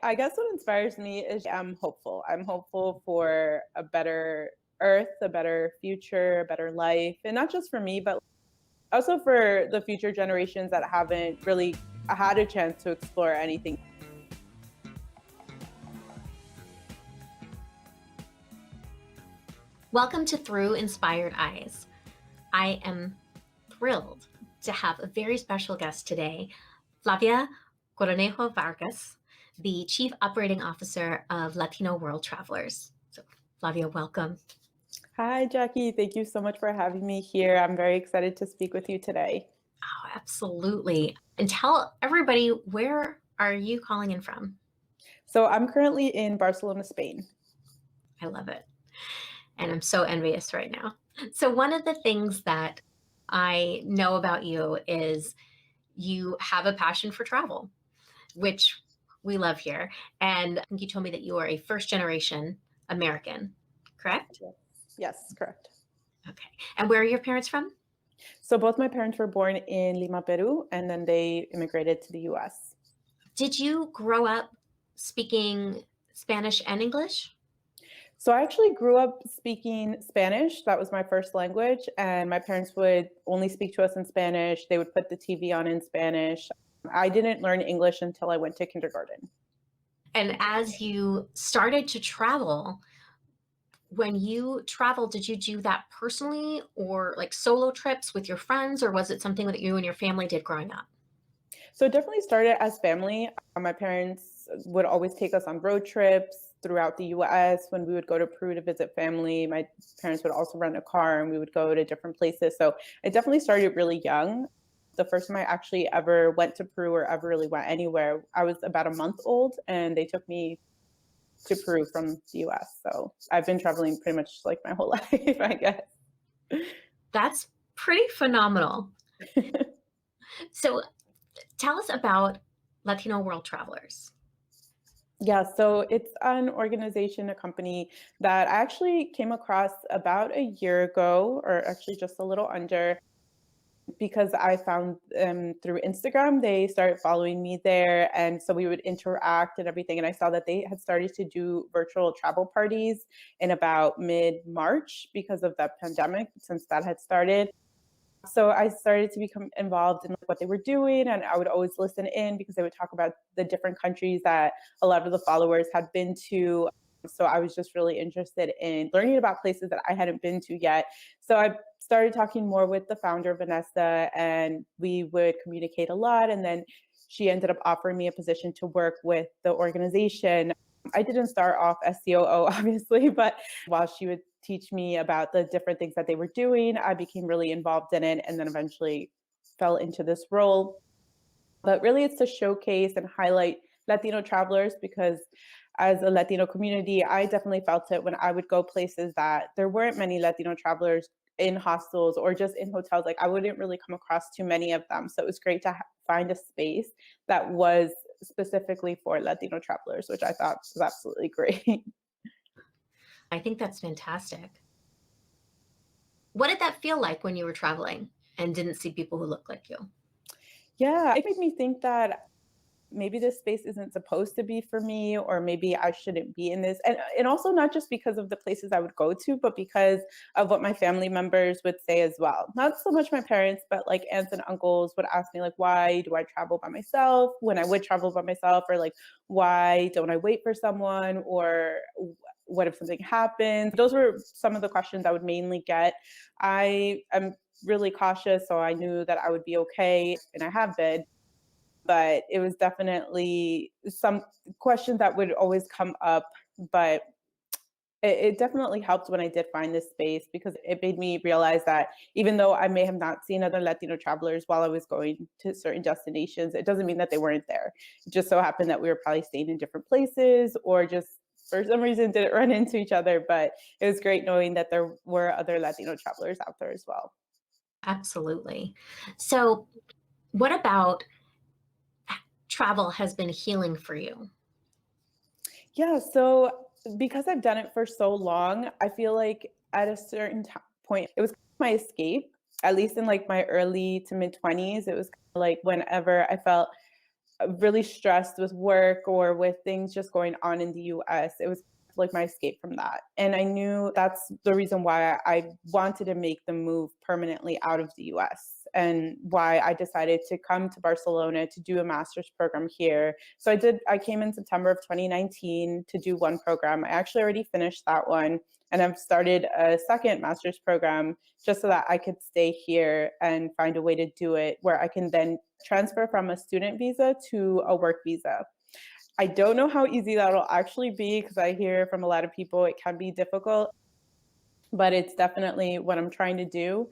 I guess what inspires me is I'm hopeful. I'm hopeful for a better earth, a better future, a better life. And not just for me, but also for the future generations that haven't really had a chance to explore anything. Welcome to Through Inspired Eyes. I am thrilled to have a very special guest today, Flavia Cornejo Vargas, the Chief Operating Officer of Latino World Travelers. So, Flavia, welcome. Hi, Jackie. Thank you so much for having me here. I'm very excited to speak with you today. Oh, absolutely. And tell everybody, where are you calling in from? So I'm currently in Barcelona, Spain. I love it. And I'm so envious right now. So one of the things that I know about you is you have a passion for travel, which we love here. And I think you told me that you are a first generation American, correct? Yes, correct. Okay. And where are your parents from? So both my parents were born in Lima, Peru, and then they immigrated to the US. Did you grow up speaking Spanish and English? So I actually grew up speaking Spanish. That was my first language. And my parents would only speak to us in Spanish. They would put the TV on in Spanish. I didn't learn English until I went to kindergarten. And as you started to travel, when you traveled, did you do that personally or like solo trips with your friends, or was it something that you and your family did growing up? So it definitely started as family. My parents would always take us on road trips throughout the US. When we would go to Peru to visit family, my parents would also rent a car and we would go to different places. So it definitely started really young. The first time I actually ever went to Peru or ever really went anywhere, I was about a month old and they took me to Peru from the US. So I've been traveling pretty much like my whole life, I guess. That's pretty phenomenal. So tell us about Latino World Travelers. Yeah, so it's an organization, a company that I actually came across about a year ago, or actually just a little under, because I found them through Instagram. They started following me there. And so we would interact and everything. And I saw that they had started to do virtual travel parties in about mid-March because of the pandemic, since that had started. So I started to become involved in what they were doing, and I would always listen in because they would talk about the different countries that a lot of the followers had been to. So I was just really interested in learning about places that I hadn't been to yet. So I started talking more with the founder, Vanessa, and we would communicate a lot. And then she ended up offering me a position to work with the organization. I didn't start off as COO, obviously, but while she would teach me about the different things that they were doing, I became really involved in it and then eventually fell into this role. But really, it's to showcase and highlight Latino travelers because as a Latino community, I definitely felt it when I would go places that there weren't many Latino travelers in hostels or just in hotels. Like I wouldn't really come across too many of them. So it was great to find a space that was specifically for Latino travelers, which I thought was absolutely great. I think that's fantastic. What did that feel like when you were traveling and didn't see people who looked like you? Yeah, it made me think that maybe this space isn't supposed to be for me, or maybe I shouldn't be in this. And also not just because of the places I would go to, but because of what my family members would say as well. Not so much my parents, but like aunts and uncles would ask me like, why do I travel by myself when I would travel by myself? Or like, why don't I wait for someone? Or what if something happens? Those were some of the questions I would mainly get. I am really cautious, so I knew that I would be okay, and I have been. But it was definitely some questions that would always come up. But it definitely helped when I did find this space because it made me realize that even though I may have not seen other Latino travelers while I was going to certain destinations, it doesn't mean that they weren't there. It just so happened that we were probably staying in different places or just for some reason didn't run into each other. But it was great knowing that there were other Latino travelers out there as well. Absolutely. So, what about travel has been healing for you? Yeah, so because I've done it for so long, I feel like at a certain point, it was my escape, at least in like my early to mid 20s. It was kind of like whenever I felt really stressed with work or with things just going on in the US, it was like my escape from that. And I knew that's the reason why I wanted to make the move permanently out of the US and why I decided to come to Barcelona to do a master's program here. So I came in September of 2019 to do one program. I actually already finished that one and I've started a second master's program just so that I could stay here and find a way to do it where I can then transfer from a student visa to a work visa. I don't know how easy that'll actually be because I hear from a lot of people it can be difficult, but it's definitely what I'm trying to do.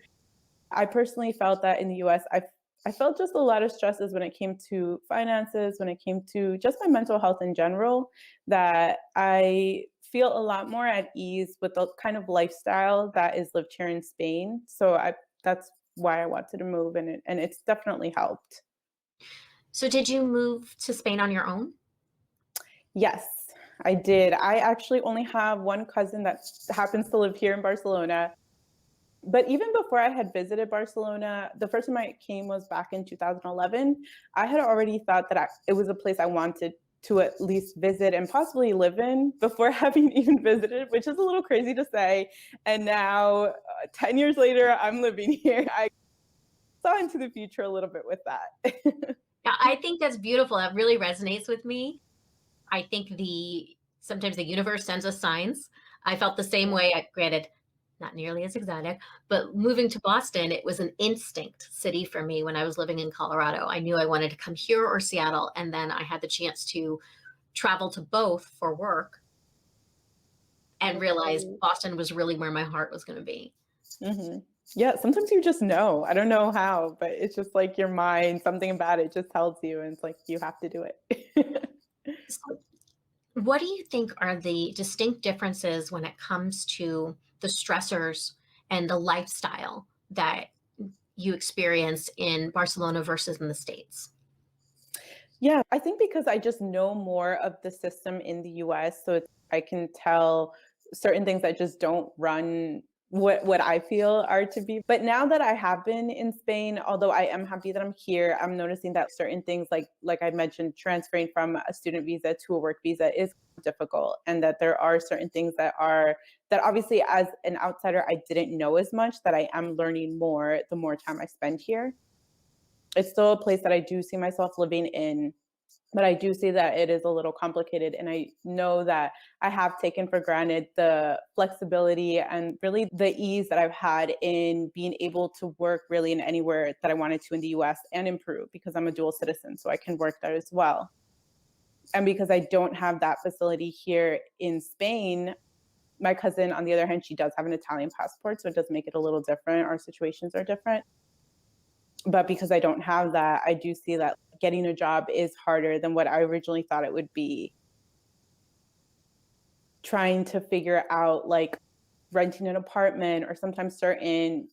I personally felt that in the US, I felt just a lot of stresses when it came to finances, when it came to just my mental health in general, that I feel a lot more at ease with the kind of lifestyle that is lived here in Spain. So that's why I wanted to move and it's definitely helped. So did you move to Spain on your own? Yes, I did. I actually only have one cousin that happens to live here in Barcelona. But even before I had visited Barcelona, the first time I came was back in 2011. I had already thought that it was a place I wanted to at least visit and possibly live in before having even visited, which is a little crazy to say. And now, 10 years later, I'm living here. I saw into the future a little bit with that. Yeah, I think that's beautiful. That really resonates with me. I think sometimes the universe sends us signs. I felt the same way. Granted, not nearly as exotic, but moving to Boston, it was an instinct city for me when I was living in Colorado. I knew I wanted to come here or Seattle, and then I had the chance to travel to both for work and realized Boston was really where my heart was going to be. Hmm. Yeah, sometimes you just know. I don't know how, but it's just like your mind, something about it just tells you, and it's like you have to do it. So what do you think are the distinct differences when it comes to the stressors and the lifestyle that you experience in Barcelona versus in the States? Yeah, I think because I just know more of the system in the US, so I can tell certain things that just don't run what I feel are to be. But now that I have been in Spain, although I am happy that I'm here, I'm noticing that certain things like I mentioned, transferring from a student visa to a work visa is difficult and that there are certain things that obviously as an outsider I didn't know as much that I am learning more the more time I spend here. It's still a place that I do see myself living in, but I do see that it is a little complicated. And I know that I have taken for granted the flexibility and really the ease that I've had in being able to work really in anywhere that I wanted to in the US and in Peru because I'm a dual citizen, so I can work there as well. And because I don't have that facility here in Spain, my cousin, on the other hand, she does have an Italian passport, so it does make it a little different. Our situations are different. But because I don't have that, I do see that getting a job is harder than what I originally thought it would be. Trying to figure out like renting an apartment or sometimes certain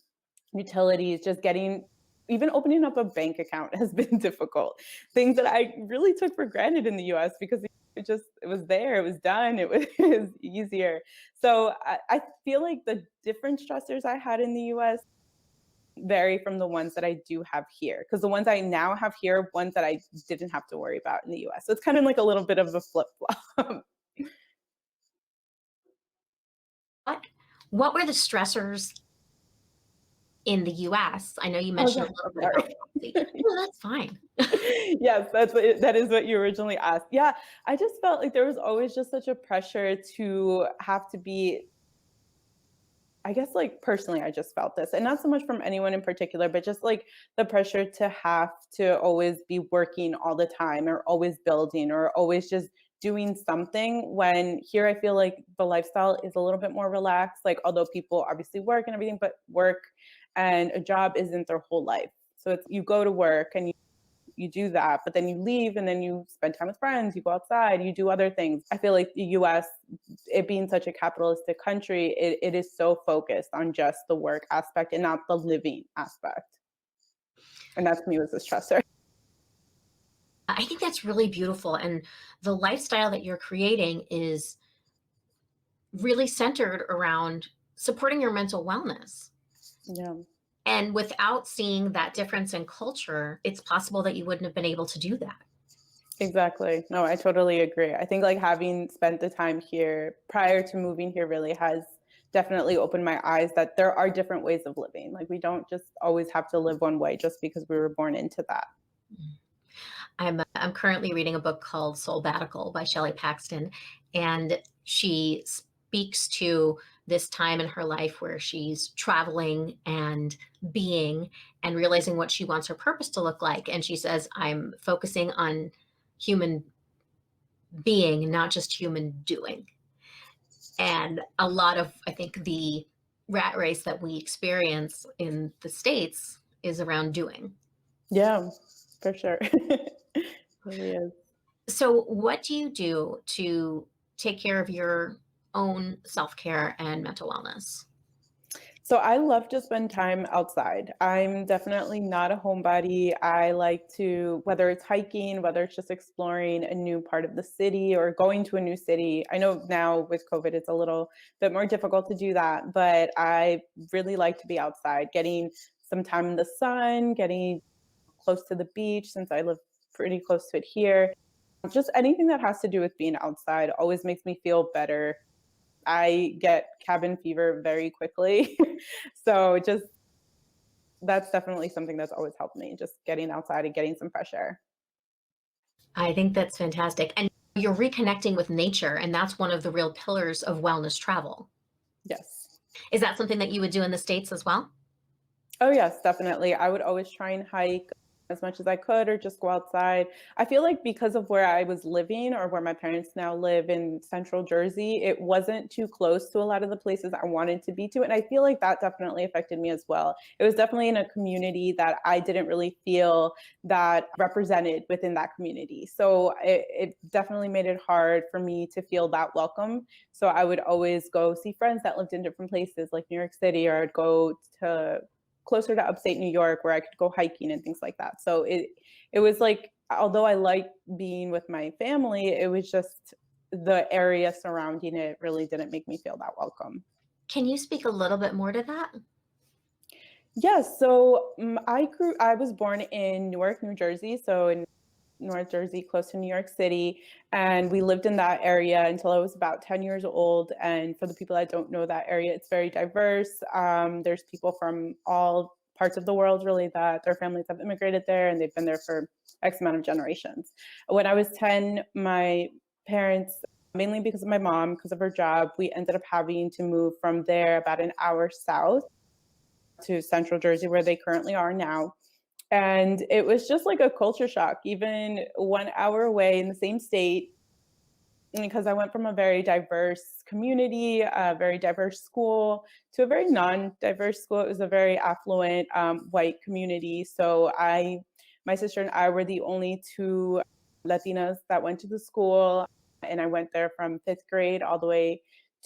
utilities, just getting even opening up a bank account has been difficult. Things that I really took for granted in the US because it was there, it was done, it was easier. So I feel like the different stressors I had in the US vary from the ones that I do have here. Because the ones I now have here are ones that I didn't have to worry about in the US. So it's kind of like a little bit of a flip flop. What what were the stressors in the US? I know you Oh, mentioned yes, a little I'm bit about policy. sorry. No, that's fine. Yes, that is what you originally asked. Yeah, I just felt like there was always just such a pressure to have to be I guess, like, personally, I just felt this, and not so much from anyone in particular, but just, like, the pressure to have to always be working all the time or always building or always just doing something when here I feel like the lifestyle is a little bit more relaxed, like, although people obviously work and everything, but work and a job isn't their whole life. So it's you go to work and you do that, but then you leave and then you spend time with friends, you go outside, you do other things. I feel like the US, it being such a capitalistic country, it is so focused on just the work aspect and not the living aspect. And that to me was a stressor. I think that's really beautiful, and the lifestyle that you're creating is really centered around supporting your mental wellness. Yeah. And without seeing that difference in culture, it's possible that you wouldn't have been able to do that. Exactly. No, I totally agree. I think like having spent the time here prior to moving here really has definitely opened my eyes that there are different ways of living. Like we don't just always have to live one way just because we were born into that. I'm currently reading a book called Sabbatical by Shelly Paxton, and she speaks to this time in her life where she's traveling and being and realizing what she wants her purpose to look like. And she says, I'm focusing on human being, not just human doing. And a lot of, I think, the rat race that we experience in the States is around doing. Yeah, for sure. Really is. So, what do you do to take care of your own self care and mental wellness? So I love to spend time outside. I'm definitely not a homebody. I like to, whether it's hiking, whether it's just exploring a new part of the city or going to a new city. I know now with COVID, it's a little bit more difficult to do that, but I really like to be outside, getting some time in the sun, getting close to the beach since I live pretty close to it here. Just anything that has to do with being outside always makes me feel better. I get cabin fever very quickly. So just that's definitely something that's always helped me, just getting outside and getting some fresh air. I think that's fantastic. And you're reconnecting with nature, and that's one of the real pillars of wellness travel. Yes. Is that something that you would do in the States as well? Oh, yes, definitely. I would always try and hike as much as I could or just go outside. I feel like because of where I was living or where my parents now live in central Jersey, it wasn't too close to a lot of the places I wanted to be to. And I feel like that definitely affected me as well. It was definitely in a community that I didn't really feel that represented within that community. So it definitely made it hard for me to feel that welcome. So I would always go see friends that lived in different places like New York City, or I'd go to closer to upstate New York where I could go hiking and things like that. So it was like although I liked being with my family, it was just the area surrounding it really didn't make me feel that welcome. Can you speak a little bit more to that? Yes, so I was born in Newark, New Jersey, so in North Jersey, close to New York City. And we lived in that area until I was about 10 years old. And for the people that don't know that area, it's very diverse. There's people from all parts of the world, really, that their families have immigrated there and they've been there for X amount of generations. When I was 10, my parents, mainly because of my mom, because of her job, we ended up having to move from there about an hour south to central Jersey, where they currently are now. And it was just like a culture shock, even 1 hour away in the same state, because I went from a very diverse community, a very diverse school, to a very non-diverse school. It was a very affluent white community. So my sister and I were the only two Latinas that went to the school, and I went there from fifth grade all the way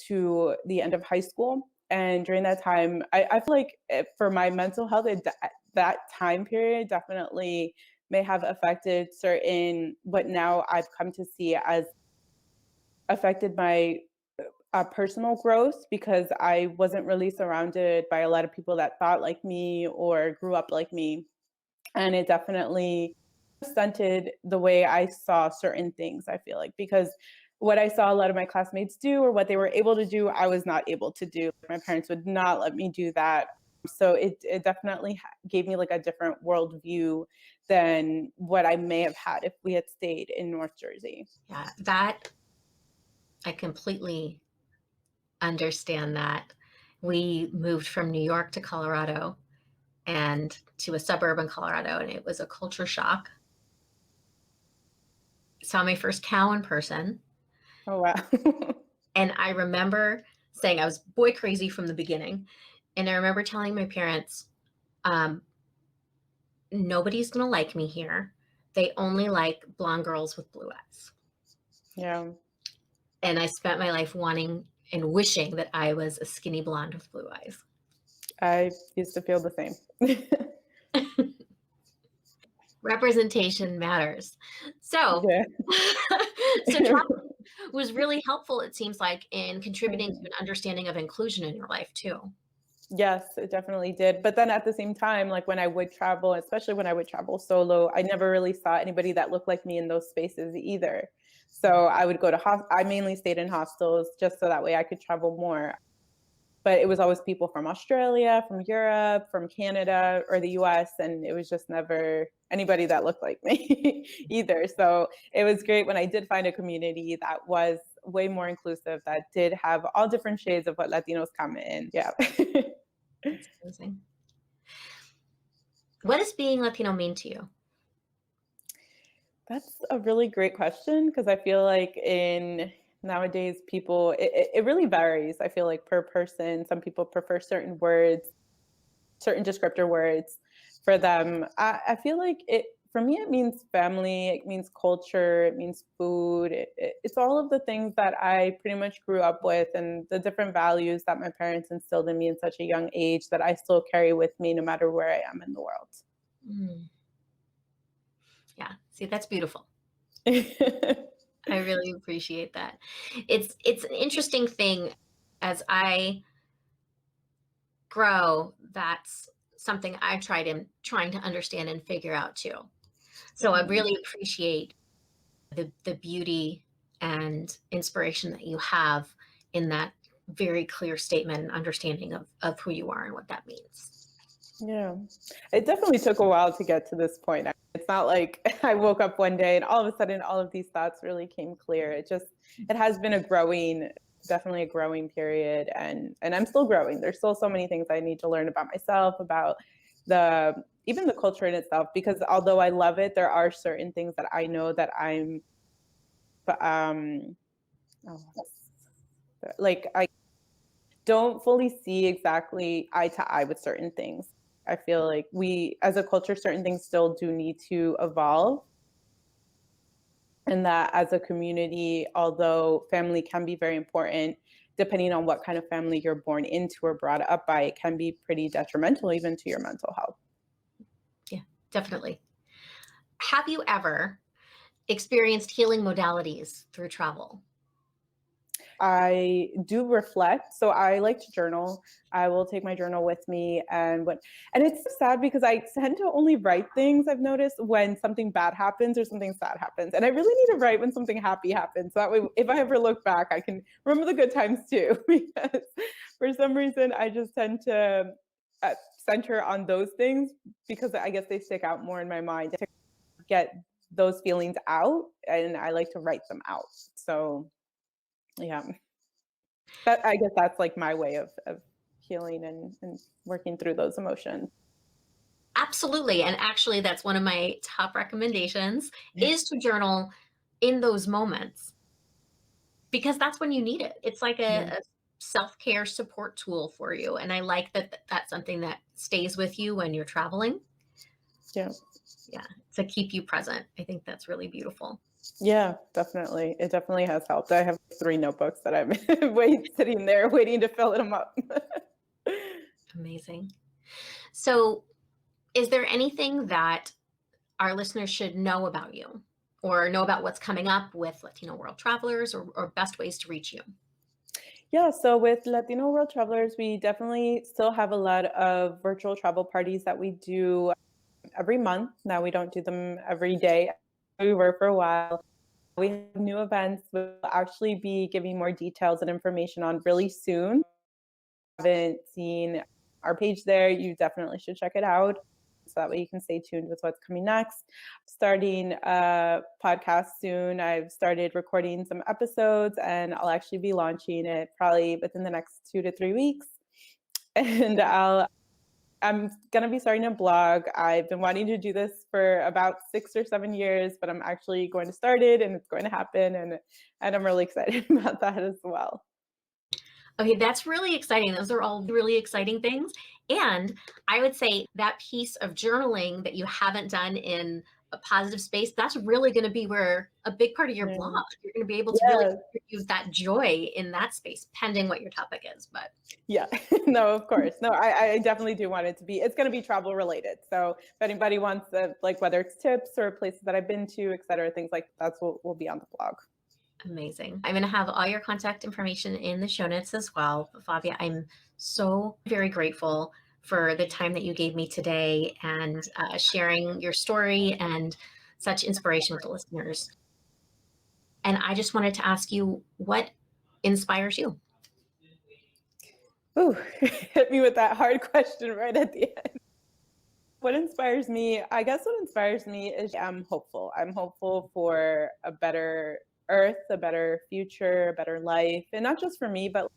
to the end of high school. And during that time, I feel like for my mental health, that time period definitely may have affected certain what now I've come to see as affected my personal growth, because I wasn't really surrounded by a lot of people that thought like me or grew up like me. And it definitely stunted the way I saw certain things, I feel like, because what I saw a lot of my classmates do or what they were able to do, I was not able to do. My parents would not let me do that. So it definitely gave me like a different worldview than what I may have had if we had stayed in North Jersey. Yeah, that I completely understand that. We moved from New York to Colorado and to a suburb in Colorado, and it was a culture shock. Saw my first cow in person. Oh, wow. And I remember saying I was boy crazy from the beginning. And I remember telling my parents, um, nobody's going to like me here. They only like blonde girls with blue eyes. Yeah, And I spent my life wanting and wishing that I was a skinny blonde with blue eyes. I used to feel the same. Representation matters. So, Yeah. so travel was really helpful, it seems like, in contributing to Mhm. an understanding of inclusion in your life too. Yes, it definitely did. But then at the same time, like when I would travel, especially when I would travel solo, I never really saw anybody that looked like me in those spaces either. So I would go to I mainly stayed in hostels just so that way I could travel more. But it was always people from Australia, from Europe, from Canada, or the US, and it was just never anybody that looked like me either. So it was great when I did find a community that was way more inclusive, that did have all different shades of what Latinos come in. Yeah. That's amazing. What does being Latino mean to you? That's a really great question because I feel like in nowadays people it really varies. I feel like per person, some people prefer certain words, certain descriptor words for them. I feel like it for me it means family, it means culture, it means food. It's all of the things that I pretty much grew up with and the different values that my parents instilled in me in such a young age that I still carry with me no matter where I am in the world. Mm, yeah, see, that's beautiful. I really appreciate that. It's an interesting thing as I grow, that's something I trying to understand and figure out too. So I Mhm. really appreciate the beauty and inspiration that you have in that very clear statement and understanding of who you are and what that means. Yeah. It definitely took a while to get to this point. It's not like I woke up one day and all of a sudden all of these thoughts really came clear. It has been a growing, definitely a growing period and I'm still growing. There's still so many things I need to learn about myself, about the even the culture in itself because although I love it, there are certain things that I know that I'm um oh, like I don't fully see exactly eye to eye with certain things. I feel like we, as a culture, certain things still do need to evolve. And that as a community, although family can be very important, depending on what kind of family you're born into or brought up by, it can be pretty detrimental even to your mental health. Yeah, definitely. Have you ever experienced healing modalities through travel? I do reflect. So I like to journal. I will take my journal with me and it's sad because I tend to only write things I've noticed when something bad happens or something sad happens. And I really need to write when something happy happens. So that way if I ever look back, I can remember the good times too. Because for some reason I just tend to center on those things because I guess they stick out more in my mind to get those feelings out and I like to write them out. So yeah. That I guess that's like my way of healing and working through those emotions. Absolutely. And actually, that's one of my top recommendations is to journal in those moments because that's when you need it. It's like Yeah. a self-care support tool for you. And I like that that's something that stays with you when you're traveling. Yeah. Yeah, to keep you present. I think that's really beautiful. Yeah, definitely. It definitely has helped. I have 3 notebooks that I'm sitting there waiting to fill them up. Amazing. So, is there anything that our listeners should know about you or know about what's coming up with Latino World Travelers or best ways to reach you? Yeah, so with Latino World Travelers, we definitely still have a lot of virtual travel parties that we do every month. Now we don't do them every day. We were for a while. We have new events we'll actually be giving more details and information on really soon. Haven't seen our page there, you definitely should check it out. So that way you can stay tuned with what's coming next. Starting a podcast soon. I've started recording some episodes and I'll actually be launching it probably within the next 2 to 3 weeks. And I'm gonna be starting a blog. I've been wanting to do this for about 6 or 7 years, but I'm actually going to start it and it's going to happen and I'm really excited about that as well. Okay, that's really exciting. Those are all really exciting things. And I would say that piece of journaling that you haven't done in a positive space, that's really going to be where a big part of your Yeah. blog, you're going to be able to really Yes. use that joy in that space, pending what your topic is. But Yeah. No, of course. No, I definitely do want it to be it's gonna be travel related. So if anybody wants like whether it's tips or places that I've been to, et cetera, things like that's what will be on the blog. Amazing. I'm going to have all your contact information in the show notes as well. Flavia, I'm so very grateful for the time that you gave me today and sharing your story and such inspiration with the listeners. And I just wanted to ask you, what inspires you? Ooh, hit me with that hard question right at the end. What inspires me? I guess what inspires me is I'm hopeful. I'm hopeful for a better earth, a better future, a better life. And not just for me, but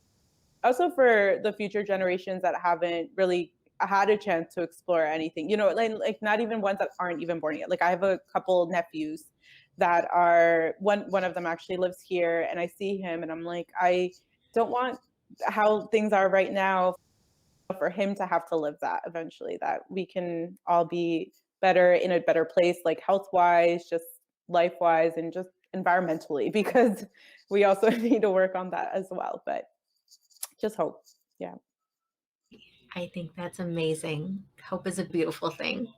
also for the future generations that haven't really had a chance to explore anything. Like not even ones that aren't even born yet. Like I have a couple nephews that are one of them actually lives here and I see him and I'm like, I don't want how things are right now for him to have to live that eventually, that we can all be better in a better place, like health wise, just life wise, and just environmentally, because we also need to work on that as well. But just hope. Yeah. I think that's amazing. Hope is a beautiful thing.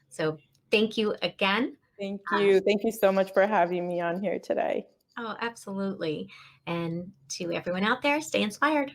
So thank you again. Thank you. Thank you so much for having me on here today. Oh, absolutely. And to everyone out there, stay inspired.